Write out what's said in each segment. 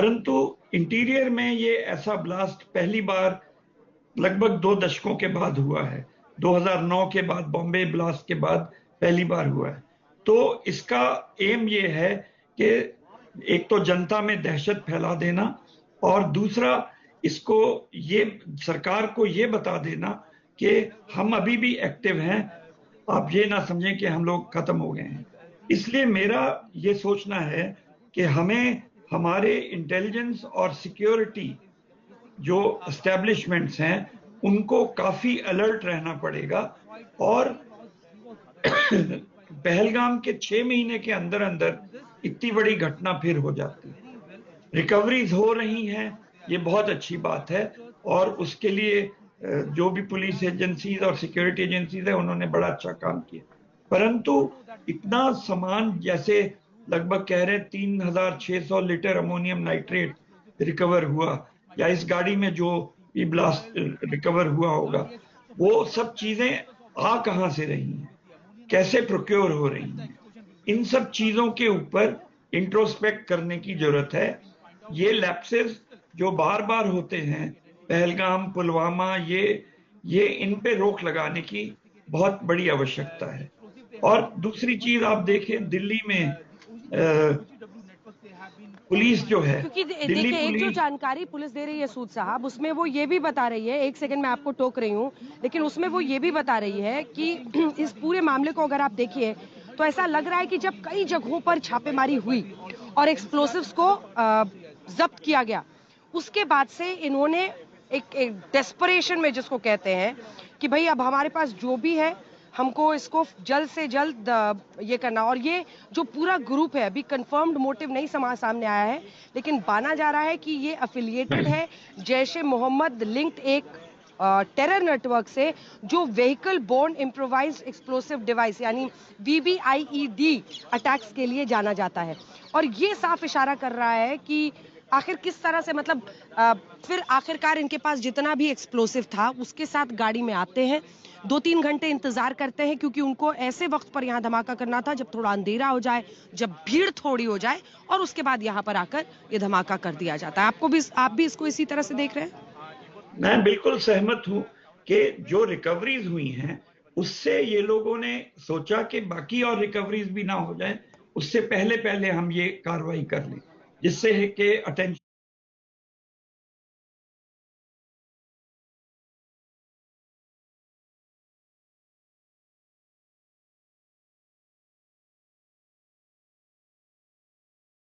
परंतु इंटीरियर में ये ऐसा ब्लास्ट पहली बार लगभग 2 दशकों के बाद हुआ है। 2009 के बाद, बॉम्बे ब्लास्ट के बाद पहली बार हुआ है। तो इसका एम ये है कि एक तो जनता में दहशत फैला देना और दूसरा इसको ये सरकार को ये बता देना कि हम अभी भी एक्टिव हैं, आप ये ना समझें कि हम लोग खत्म हो गए हैं। इसलिए मेरा ये सोचना है कि हमें हमारे इंटेलिजेंस और सिक्योरिटी जो एस्टेब्लिशमेंट्स हैं उनको काफी अलर्ट रहना पड़ेगा और पहलगाम के 6 महीने के अंदर अंदर इतनी बड़ी घटना फिर हो जाती है। रिकवरीज हो रही हैं, ये बहुत अच्छी बात है और उसके लिए जो भी पुलिस एजेंसीज और सिक्योरिटी एजेंसीज है उन्होंने बड़ा अच्छा काम किया। परंतु इतना सामान, जैसे लगभग कह रहे 3600 लीटर अमोनियम नाइट्रेट रिकवर हुआ, या इस गाड़ी में जो भी ब्लास्ट रिकवर हुआ होगा, वो सब चीजें आ कहां से रही हैं, कैसे प्रोक्योर हो रही हैं, इन सब चीजों के ऊपर इंट्रोस्पेक्ट करने की जरूरत है। ये लैप्सेस जो बार बार होते हैं, पहलगाम, पुलवामा, ये इन पे रोक लगाने की बहुत बड़ी आवश्यकता है। और दूसरी चीज आप देखें, दिल्ली में पुलिस जो है, क्योंकि दिल्ली देखिए, एक जो पुलिस जानकारी पुलिस दे रही है सूद साहब, उसमें वो ये भी बता रही है, एक सेकंड मैं आपको टोक रही हूँ, लेकिन उसमें वो ये भी बता रही है कि इस पूरे मामले को अगर आप देखिए तो ऐसा लग रहा है कि जब कई जगहों पर छापेमारी हुई और एक्सप्लोसिव्स को जब्त किया गया, उसके बाद से इन्होंने एक डेस्परेशन में, जिसको कहते हैं कि भाई अब हमारे पास जो भी है हमको इसको जल्द से जल्द ये करना। और ये जो पूरा ग्रुप है, अभी कंफर्म्ड मोटिव नहीं सामने आया है, लेकिन माना जा रहा है कि ये अफिलिएटेड है जैश ए मोहम्मद लिंक्ड एक टेरर नेटवर्क से, जो vehicle borne improvised explosive device यानी VBIED अटैक्स के लिए जाना जाता है। और ये साफ इशारा कर रहा है कि आखिर किस तरह से, मतलब फिर आखिरकार इनके पास जितना भी एक्सप्लोसिव था उसके साथ गाड़ी में आते हैं, 2-3 घंटे इंतजार करते हैं, क्योंकि उनको ऐसे वक्त पर यहाँ धमाका करना था जब थोड़ा अंधेरा हो जाए, जब भीड़ थोड़ी हो जाए, और उसके बाद यहाँ पर आकर ये धमाका कर दिया जाता है। आप भी इसको इसी तरह से देख रहे हैं? मैं बिल्कुल सहमत हूं कि जो रिकवरीज हुई हैं उससे ये लोगों ने सोचा कि बाकी और रिकवरीज भी ना हो जाए, उससे पहले पहले हम ये कार्रवाई कर लें, जिससे है कि अटेंशन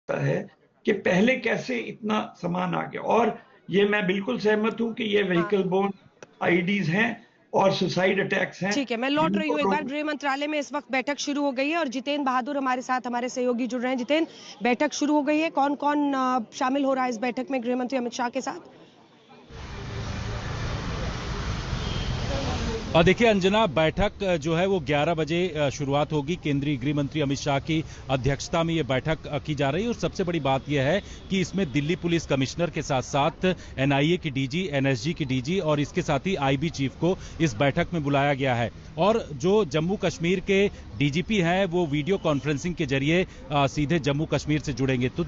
है कि पहले कैसे इतना सामान आ गया। और ये मैं बिल्कुल सहमत हूं कि ये व्हीकल बोर्न आईडीज हैं और सुसाइड अटैक्स हैं। ठीक है, मैं लौट रही हूँ एक बार। गृह मंत्रालय में इस वक्त बैठक शुरू हो गई है और जितेंद्र बहादुर हमारे साथ, हमारे सहयोगी जुड़ रहे हैं। जितेंद्र, बैठक शुरू हो गई है, कौन कौन शामिल हो रहा है इस बैठक में गृह मंत्री अमित शाह के साथ? और देखिए अंजना, बैठक जो है वो 11 बजे शुरुआत होगी। केंद्रीय गृह मंत्री अमित शाह की अध्यक्षता में ये बैठक की जा रही है और सबसे बड़ी बात यह है कि इसमें दिल्ली पुलिस कमिश्नर के साथ साथ NIA की DG, NSG की DG और इसके साथ ही IB चीफ को इस बैठक में बुलाया गया है। और जो जम्मू कश्मीर के DGP हैं वो वीडियो कॉन्फ्रेंसिंग के जरिए सीधे जम्मू कश्मीर से जुड़ेंगे। तो